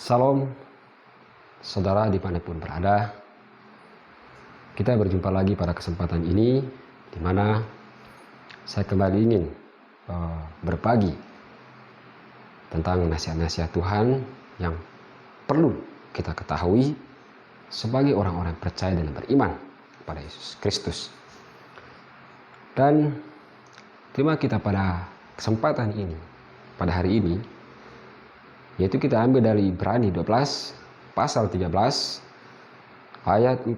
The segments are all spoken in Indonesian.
Salam saudara dimanapun berada. Kita berjumpa lagi pada kesempatan ini, di mana saya kembali ingin berbagi tentang nasihat-nasihat Tuhan yang perlu kita ketahui sebagai orang-orang percaya dan beriman pada Yesus Kristus. Dan tema kita pada kesempatan ini, pada hari ini, yaitu kita ambil dari Ibrani 12 pasal 13 ayat 4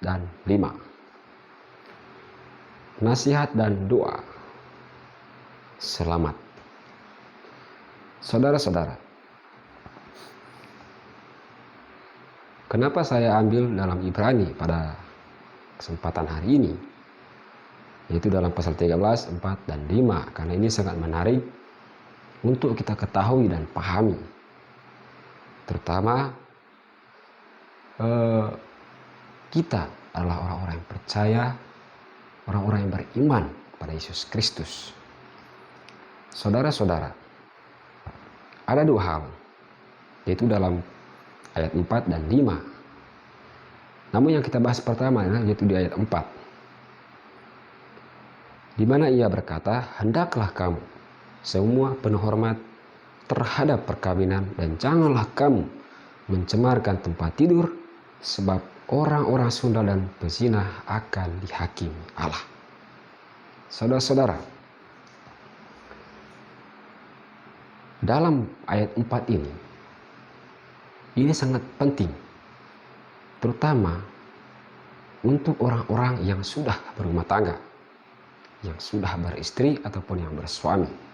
dan 5. Nasihat dan doa selamat. Saudara-saudara, kenapa saya ambil dalam Ibrani pada kesempatan hari ini, yaitu dalam pasal 13, 4 dan 5, karena ini sangat menarik untuk kita ketahui dan pahami, terutama kita adalah orang-orang yang percaya, orang-orang yang beriman pada Yesus Kristus. Saudara-saudara, ada dua hal, yaitu dalam ayat 4 dan 5. Namun yang kita bahas pertama adalah yaitu di ayat 4, di mana ia berkata, "Hendaklah kamu semua penuh hormat terhadap perkawinan, dan janganlah kamu mencemarkan tempat tidur, sebab orang-orang Sunda dan pezina akan dihakimi Allah." Saudara-saudara, dalam ayat 4 ini sangat penting, terutama untuk orang-orang yang sudah berumah tangga, yang sudah beristri ataupun yang bersuami.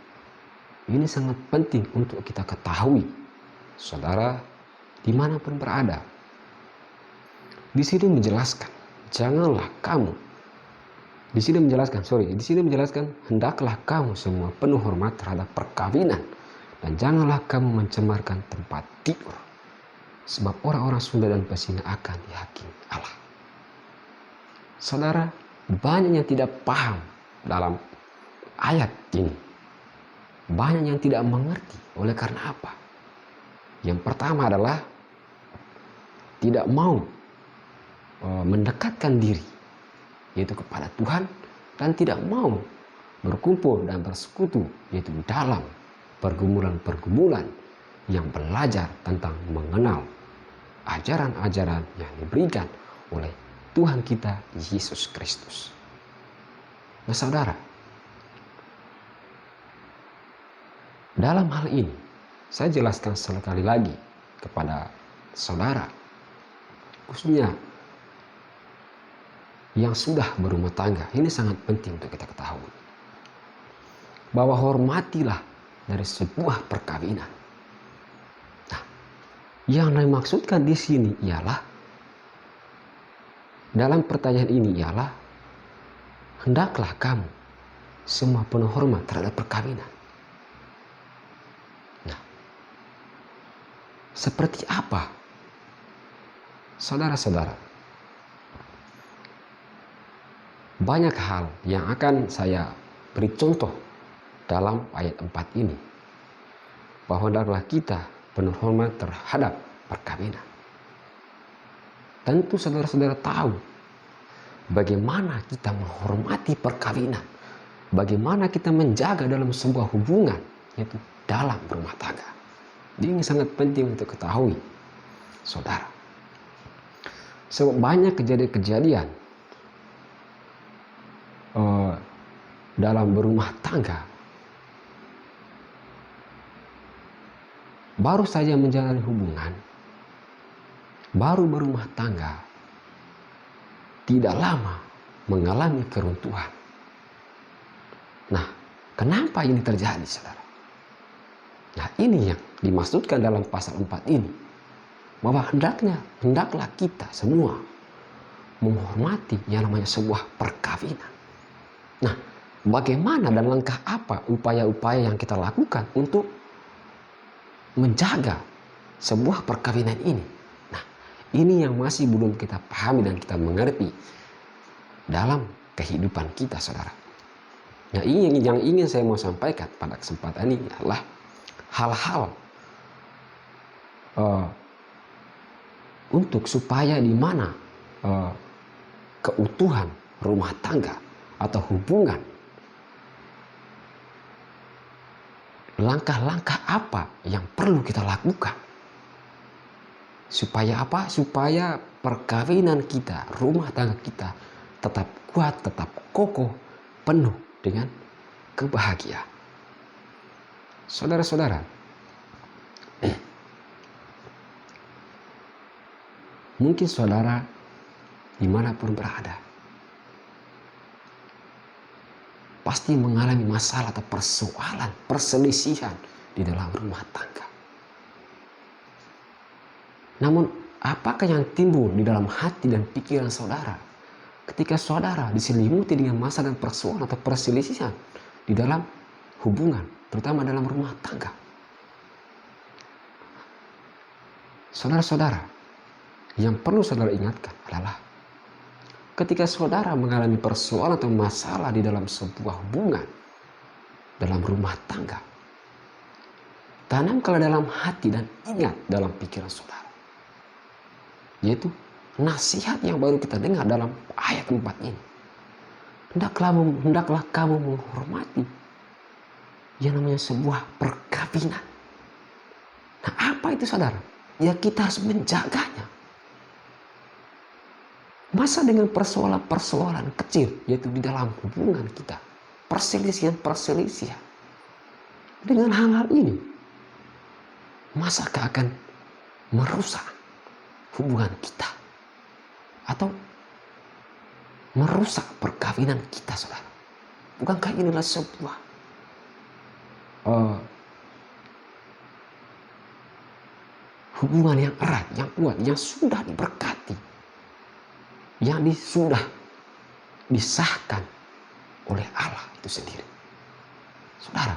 Ini sangat penting untuk kita ketahui, saudara, dimanapun berada. Di sini menjelaskan, janganlah kamu. Di sini menjelaskan, hendaklah kamu semua penuh hormat terhadap perkawinan, dan janganlah kamu mencemarkan tempat tidur, sebab orang-orang Sunda dan pezina akan dihakimi Allah. Saudara, banyak yang tidak paham dalam ayat ini. Banyak yang tidak mengerti. Oleh karena apa? Yang pertama adalah tidak mau mendekatkan diri, yaitu kepada Tuhan, dan tidak mau berkumpul dan bersekutu, yaitu dalam pergumulan-pergumulan yang belajar tentang mengenal ajaran-ajaran yang diberikan oleh Tuhan kita Yesus Kristus. Nah, saudara, dalam hal ini saya jelaskan sekali lagi kepada saudara, khususnya yang sudah berumah tangga. Ini sangat penting untuk kita ketahui, bahwa hormatilah dari sebuah perkawinan. Nah, yang dimaksudkan di sini ialah, dalam pertanyaan ini ialah, hendaklah kamu semua penuh hormat terhadap perkawinan. Nah, seperti apa, saudara-saudara? Banyak hal yang akan saya beri contoh dalam ayat 4 ini, bahwa hendaklah kita penuh hormat terhadap perkawinan. Tentu saudara-saudara tahu bagaimana kita menghormati perkawinan, bagaimana kita menjaga dalam sebuah hubungan, yaitu dalam rumah tangga. Ini sangat penting untuk ketahui, saudara. Sebab banyak kejadian-kejadian dalam berumah tangga, baru saja menjalani hubungan, baru berumah tangga, tidak lama mengalami keruntuhan. Nah, kenapa ini terjadi, saudara? Nah, ini yang dimaksudkan dalam pasal 4 ini, bahwa hendaklah kita semua menghormati yang namanya sebuah perkawinan. Nah, bagaimana dan langkah apa upaya-upaya yang kita lakukan untuk menjaga sebuah perkawinan ini? Nah, ini yang masih belum kita pahami dan kita mengerti dalam kehidupan kita, saudara. Nah, ini yang ingin saya mau sampaikan pada kesempatan ini adalah hal-hal uh, untuk supaya di mana keutuhan rumah tangga atau hubungan, langkah-langkah apa yang perlu kita lakukan supaya apa? Supaya perkawinan kita, rumah tangga kita tetap kuat, tetap kokoh, penuh dengan kebahagiaan. Saudara-saudara, mungkin saudara dimanapun berada pasti mengalami masalah atau persoalan, perselisihan di dalam rumah tangga. Namun apakah yang timbul di dalam hati dan pikiran saudara ketika saudara diselimuti dengan masalah dan persoalan atau perselisihan di dalam hubungan, terutama dalam rumah tangga? Saudara-saudara, yang perlu saudara ingatkan adalah ketika saudara mengalami persoalan atau masalah di dalam sebuah hubungan, dalam rumah tangga, tanamkanlah dalam hati dan ingat dalam pikiran saudara, yaitu nasihat yang baru kita dengar dalam ayat 4 ini. Hendaklah kamu menghormati yang namanya sebuah perkawinan. Nah, apa itu saudara? Ya, kita harus menjaganya. Masa dengan persoalan-persoalan kecil, yaitu di dalam hubungan kita, perselisihan. Dengan hal-hal ini, masakah akan merusak hubungan kita? Atau merusak perkawinan kita, saudara? Bukankah inilah sebuah hubungan yang erat, yang kuat, yang sudah diberkati, yang sudah disahkan oleh Allah itu sendiri. Saudara,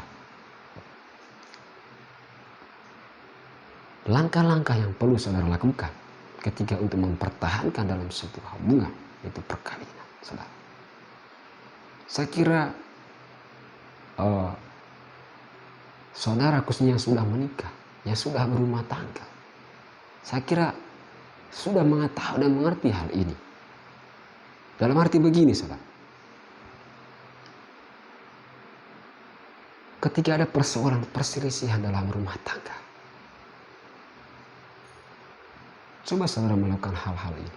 langkah-langkah yang perlu saudara lakukan ketika untuk mempertahankan dalam sebuah hubungan, yaitu perkawinan, saudara. Saya kira saudara khususnya yang sudah menikah, yang sudah berumah tangga, saya kira sudah mengetahui dan mengerti hal ini. Dalam arti begini, saudara. Ketika ada persoalan perselisihan dalam rumah tangga, coba saudara melakukan hal-hal ini.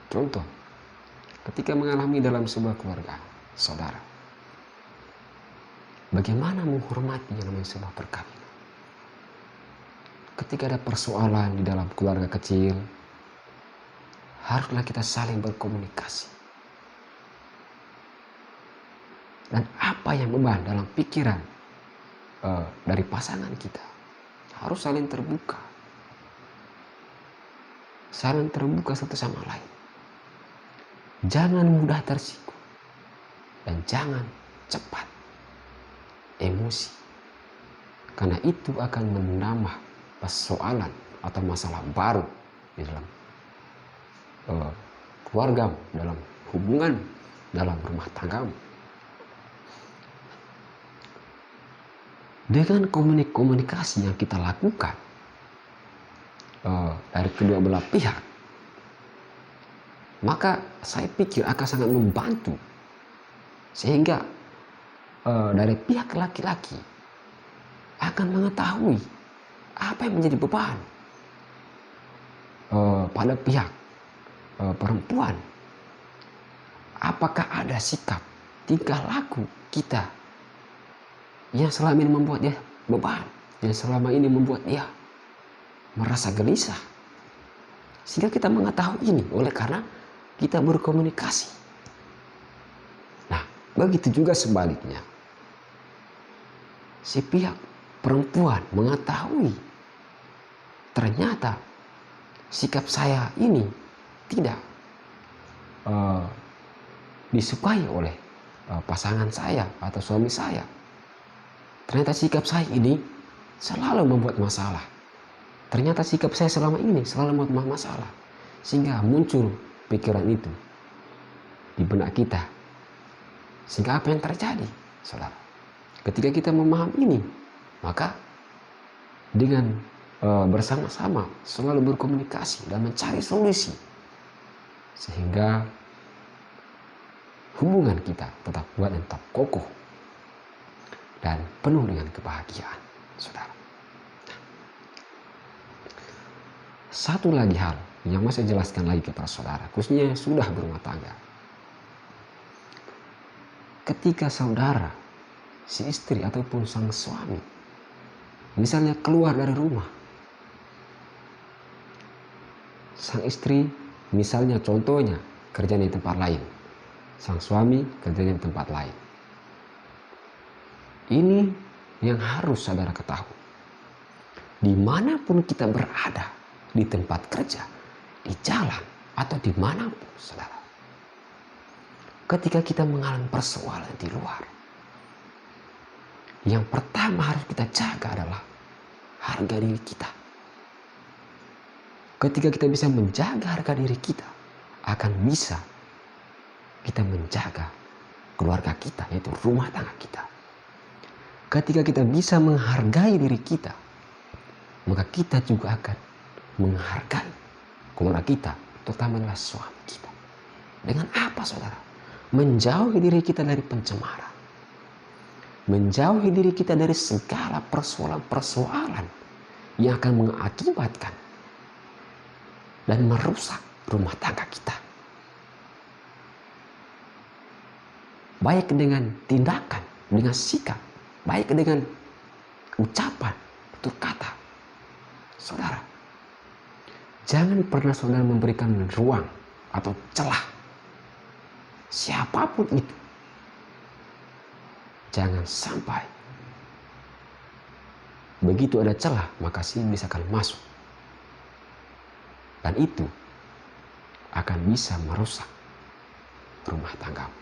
Contoh, ketika mengalami dalam sebuah keluarga, saudara, bagaimana menghormati yang namanya sebuah perkawinan. Ketika ada persoalan di dalam keluarga kecil, haruslah kita saling berkomunikasi. Dan apa yang beban dalam pikiran dari pasangan kita, harus saling terbuka. Saling terbuka satu sama lain. Jangan mudah tersinggung. Dan jangan cepat emosi. Karena itu akan menambah persoalan atau masalah baru di dalam keluargamu, dalam hubungan, dalam rumah tanggamu. Dengan komunikasi yang kita lakukan dari kedua belah pihak, maka saya pikir akan sangat membantu sehingga dari pihak laki-laki akan mengetahui apa yang menjadi beban pada pihak perempuan. Apakah ada sikap, tingkah laku kita yang selama ini membuat dia beban, yang selama ini membuat dia merasa gelisah. Sehingga kita mengetahui ini oleh karena kita berkomunikasi. Nah, begitu juga sebaliknya. Si pihak perempuan mengetahui ternyata sikap saya ini tidak disukai oleh pasangan saya atau suami saya. Ternyata sikap saya ini selalu membuat masalah. Ternyata sikap saya selama ini selalu membuat masalah. Sehingga muncul pikiran itu di benak kita. Sehingga apa yang terjadi, saudara? Ketika kita memahami ini, maka dengan bersama-sama selalu berkomunikasi dan mencari solusi sehingga hubungan kita tetap kuat dan tetap kokoh dan penuh dengan kebahagiaan, saudara. Satu lagi hal yang mau saya jelaskan lagi kepada saudara, khususnya yang sudah berumah tangga. Ketika saudara, si istri ataupun sang suami, misalnya keluar dari rumah, sang istri misalnya contohnya kerja di tempat lain, sang suami kerja di tempat lain. Ini yang harus saudara ketahui. Dimanapun kita berada, di tempat kerja, di jalan, atau dimanapun saudara. Ketika kita mengalami persoalan di luar, yang pertama harus kita jaga adalah harga diri kita. Ketika kita bisa menjaga harga diri kita, akan bisa kita menjaga keluarga kita, yaitu rumah tangga kita. Ketika kita bisa menghargai diri kita, maka kita juga akan menghargai keluarga kita, terutama adalah suami kita. Dengan apa, saudara? Menjauhi diri kita dari pencemaran. Menjauhi diri kita dari segala persoalan-persoalan yang akan mengakibatkan dan merusak rumah tangga kita. Baik dengan tindakan, dengan sikap, baik dengan ucapan, tutur kata. Saudara, jangan pernah saudara memberikan ruang atau celah siapapun itu. Jangan sampai begitu ada celah maka si bisa akan masuk. Dan itu akan bisa merusak rumah tanggamu.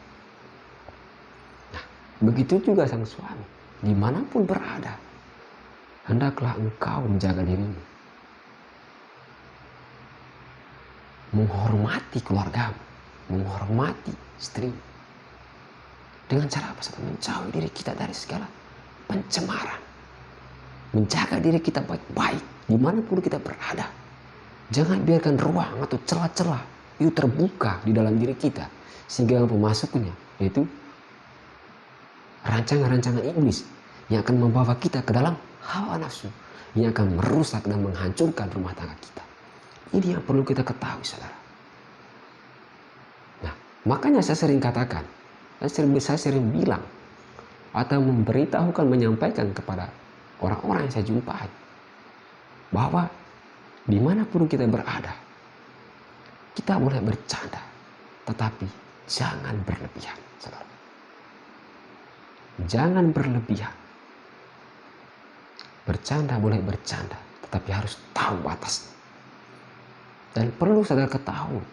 Nah, begitu juga sang suami, dimanapun berada, hendaklah engkau menjaga dirimu, menghormati keluargamu, menghormati istrimu. Dengan cara apa? Menjauhi diri kita dari segala pencemaran, menjaga diri kita baik-baik dimanapun kita berada. Jangan biarkan ruang atau celah-celah itu terbuka di dalam diri kita, sehingga pemasuknya yaitu rancangan-rancangan iblis yang akan membawa kita ke dalam hawa nafsu, yang akan merusak dan menghancurkan rumah tangga kita. Ini yang perlu kita ketahui, saudara. Nah, makanya saya sering katakan, saya sering bilang atau memberitahukan, menyampaikan kepada orang-orang yang saya jumpai bahwa dimanapun kita berada, kita boleh bercanda, tetapi jangan berlebihan, saudara. Jangan berlebihan. Bercanda boleh bercanda, tetapi harus tahu batasnya. Dan perlu saudara ketahui,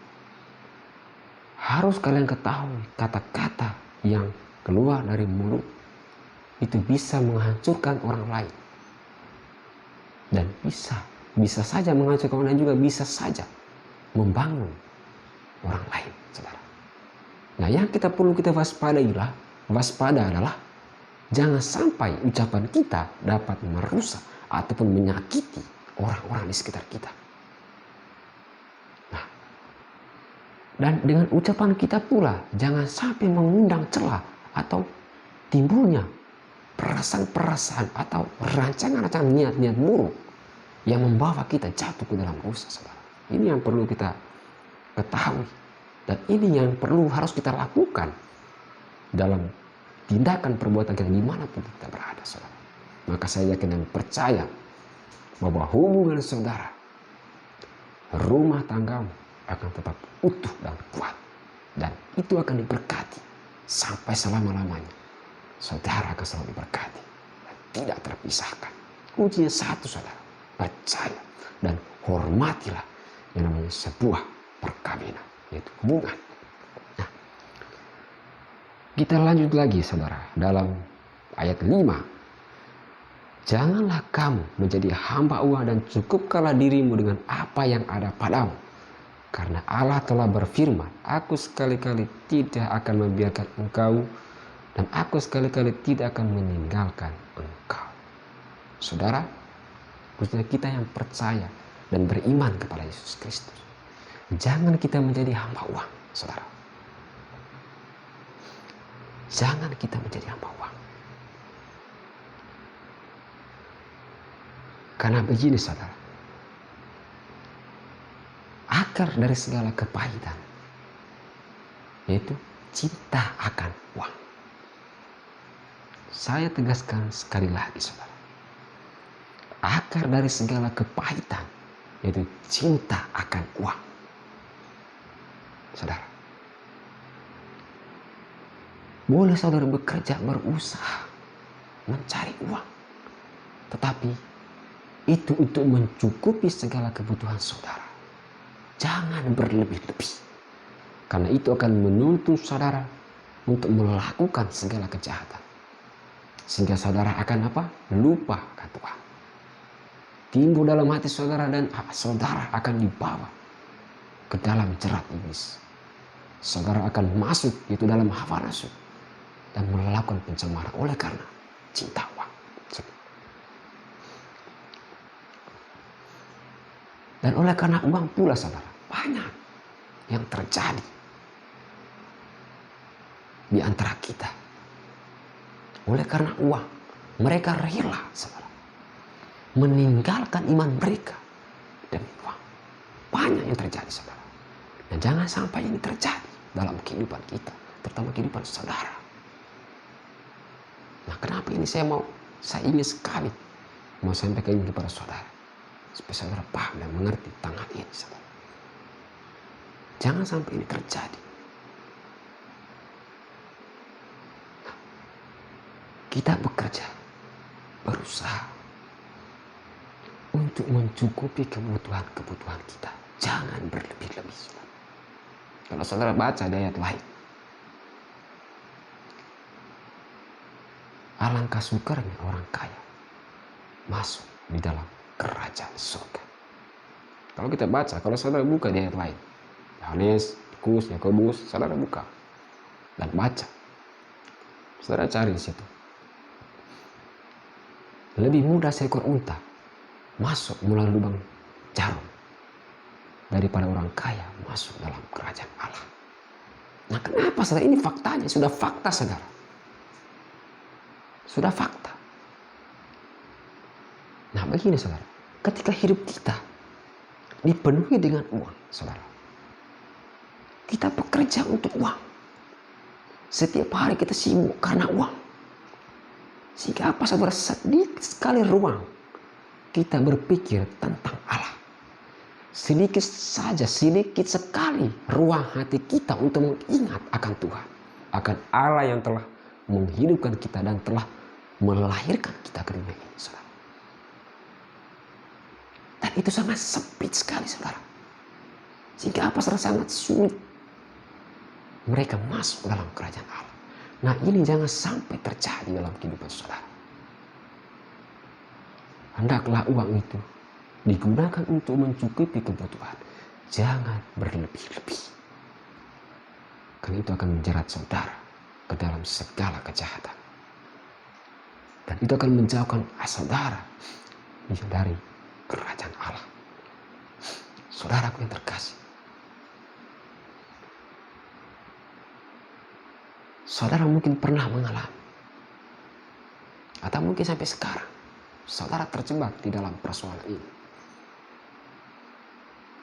harus kalian ketahui, kata-kata yang keluar dari mulut itu bisa menghancurkan orang lain. Dan bisa saja menghancurkan orang lain, juga bisa saja membangun orang lain, saudara. Nah, yang kita perlu kita waspada adalah jangan sampai ucapan kita dapat merusak ataupun menyakiti orang-orang di sekitar kita. Nah, dan dengan ucapan kita pula jangan sampai mengundang celah atau timbulnya perasaan-perasaan atau rancangan-rancangan niat-niat buruk yang membawa kita jatuh ke dalam dosa, saudara. Ini yang perlu kita ketahui, dan ini yang harus kita lakukan dalam tindakan perbuatan kita dimanapun kita berada, saudara. Maka saya yakin dan percaya bahwa hubungan saudara, rumah tanggamu akan tetap utuh dan kuat, dan itu akan diberkati sampai selama-lamanya. Saudara akan selalu diberkati dan tidak terpisahkan. Kuncinya satu, saudara, percaya dan hormatilah yang namanya sebuah perkawinan, yaitu hubungan. Nah, kita lanjut lagi, saudara, dalam ayat 5. Janganlah kamu menjadi hamba uang dan cukupkanlah dirimu dengan apa yang ada padamu. Karena Allah telah berfirman, aku sekali-kali tidak akan membiarkan engkau, dan aku sekali-kali tidak akan meninggalkan engkau. Saudara, khususnya kita yang percaya dan beriman kepada Yesus Kristus. Jangan kita menjadi hamba uang, saudara. Jangan kita menjadi hamba uang. Karena begini, saudara, akar dari segala kepahitan yaitu cinta akan uang. Saya tegaskan sekali lagi, saudara, akar dari segala kepahitan yaitu cinta akan uang. Saudara, boleh saudara bekerja, berusaha, mencari uang, tetapi itu untuk mencukupi segala kebutuhan saudara. Jangan berlebih-lebih, karena itu akan menuntun saudara untuk melakukan segala kejahatan, sehingga saudara akan apa? Lupa akan Tuhan. Timbul dalam hati saudara dan saudara akan dibawa ke dalam jerat iblis. Saudara akan masuk itu dalam hawa nafsu dan melakukan pencemaran oleh karena cinta uang. Dan oleh karena uang pula, saudara, banyak yang terjadi di antara kita. Oleh karena uang, mereka rela, saudara, meninggalkan iman mereka demi uang. Banyak yang terjadi, saudara. Dan jangan sampai ini terjadi dalam kehidupan kita, terutama kehidupan saudara. Nah, kenapa ini saya ingin sekali mau sampaikan ini kepada saudara, supaya saudara paham dan mengerti tentang ini, saudara. Jangan sampai ini terjadi. Nah, kita bekerja, berusaha untuk mencukupi kebutuhan kita. Jangan berlebih-lebih, saudara. Kalau saudara baca di ayat lain, alangkah sukarnya orang kaya masuk di dalam kerajaan surga. Kalau kita baca, kalau saudara buka di ayat lain, Yohanes, Yakobus, saudara buka dan baca, saudara cari di situ. Lebih mudah seekor unta masuk melalui lubang jarum daripada orang kaya masuk dalam kerajaan Allah. Nah, kenapa, saudara? Ini faktanya, sudah fakta, saudara. Sudah fakta. Nah, begini, saudara, ketika hidup kita dipenuhi dengan uang, saudara, kita bekerja untuk uang. Setiap hari kita sibuk karena uang. Sehingga apa, saudara? Sedikit sekali ruang kita berpikir tentang Allah. Sedikit sekali ruang hati kita untuk mengingat akan Tuhan, akan Allah yang telah menghidupkan kita dan telah melahirkan kita ke dunia ini, saudara. Dan itu sangat sempit sekali, saudara. Sehingga apa, saudara? Sangat sulit mereka masuk dalam kerajaan Allah. Nah, ini jangan sampai terjadi dalam kehidupan saudara. Hendaklah uang itu digunakan untuk mencukupi kebutuhan. Jangan berlebih-lebih, karena itu akan menjerat saudara ke dalam segala kejahatan. Dan itu akan menjauhkan saudara dari kerajaan Allah. Saudaraku yang terkasih, saudara mungkin pernah mengalami, atau mungkin sampai sekarang saudara terjebak di dalam persoalan ini.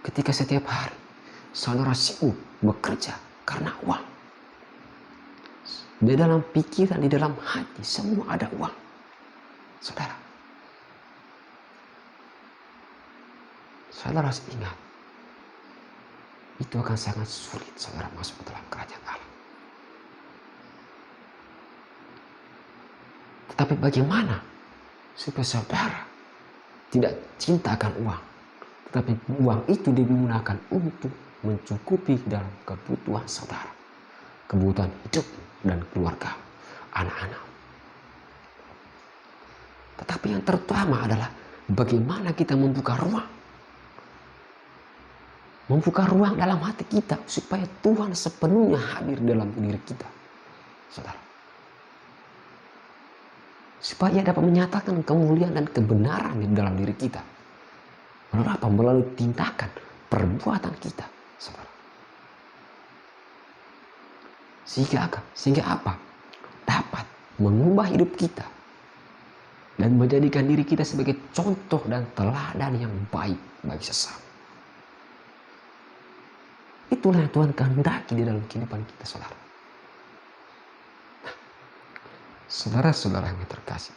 Ketika setiap hari saudara sibuk bekerja karena uang. Di dalam pikiran, di dalam hati, semua ada uang, saudara. Saudara harus ingat, itu akan sangat sulit saudara masuk ke dalam kerajaan Allah. Tetapi bagaimana supaya saudara tidak cinta akan uang, tetapi uang itu digunakan untuk mencukupi dalam kebutuhan saudara, kebutuhan hidup dan keluarga, anak-anak. Tetapi yang terutama adalah bagaimana kita membuka ruang dalam hati kita supaya Tuhan sepenuhnya hadir dalam diri kita, saudara. supaya ia dapat menyatakan kemuliaan dan kebenaran di dalam diri kita. Melalui apa? Melalui tindakan, perbuatan kita, saudara. Sehingga apa? Dapat mengubah hidup kita dan menjadikan diri kita sebagai contoh dan teladan yang baik bagi sesama. Itulah yang Tuhan kehendaki di dalam kehidupan kita, saudara. Nah, saudara-saudara yang terkasih,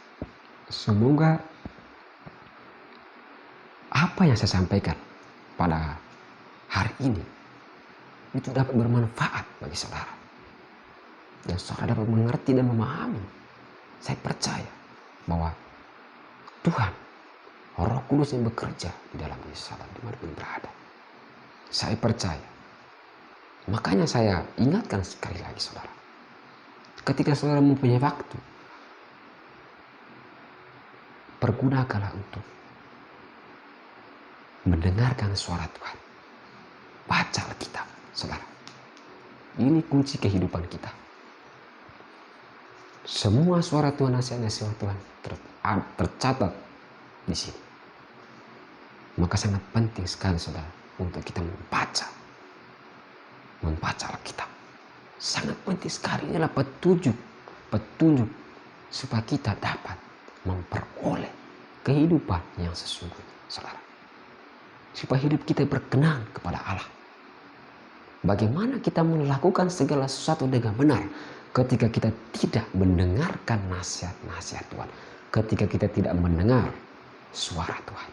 semoga apa yang saya sampaikan pada hari ini itu dapat bermanfaat bagi saudara. Dan saudara dapat mengerti dan memahami. Saya percaya bahwa Tuhan, Roh Kudus yang bekerja di dalam diri saudara dimanapun berada. Saya percaya. Makanya saya ingatkan sekali lagi saudara. Ketika saudara mempunyai waktu, pergunakanlah untuk mendengarkan suara Tuhan. Baca Alkitab, saudara. Ini kunci kehidupan kita. Semua suara Tuhan, nasihat-nasihat Tuhan tercatat di sini. Maka sangat penting sekali saudara untuk kita membaca Alkitab. Sangat penting sekali, inilah petunjuk supaya kita dapat memperoleh kehidupan yang sesungguhnya, saudara. Supaya hidup kita berkenan kepada Allah. Bagaimana kita melakukan segala sesuatu dengan benar ketika kita tidak mendengarkan nasihat-nasihat Tuhan, ketika kita tidak mendengar suara Tuhan.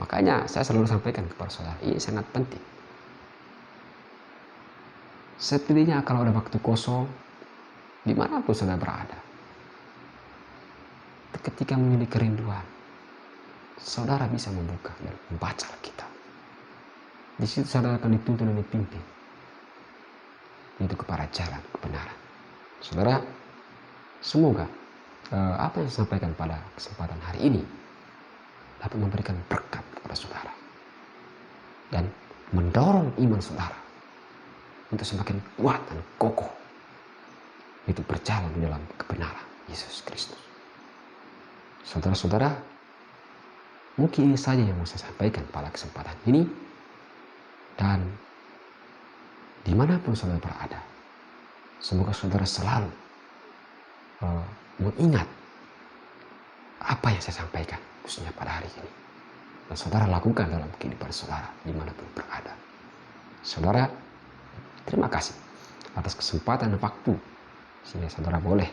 Makanya saya selalu sampaikan kepada saudara, ini sangat penting. Setidaknya kalau ada waktu kosong, dimanapun saudara berada, ketika memiliki kerinduan, saudara bisa membuka dan membaca Alkitab. Di situ saudara akan dituntun dan dipimpin itu kepada jalan kebenaran. Saudara, semoga apa yang saya sampaikan pada kesempatan hari ini dapat memberikan berkat kepada saudara dan mendorong iman saudara untuk semakin kuat dan kokoh itu berjalan di dalam kebenaran Yesus Kristus. Saudara-saudara, mungkin ini saja yang mau saya sampaikan pada kesempatan ini, dan dimanapun saudara berada, semoga saudara selalu mengingat apa yang saya sampaikan khususnya pada hari ini, dan saudara lakukan dalam kehidupan saudara dimanapun berada. Saudara, terima kasih atas kesempatan dan waktu sehingga saudara boleh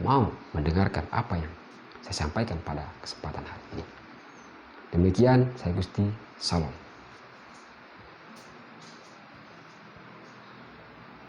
mau mendengarkan apa yang saya sampaikan pada kesempatan hari ini. Demikian, saya Gusti, Salam.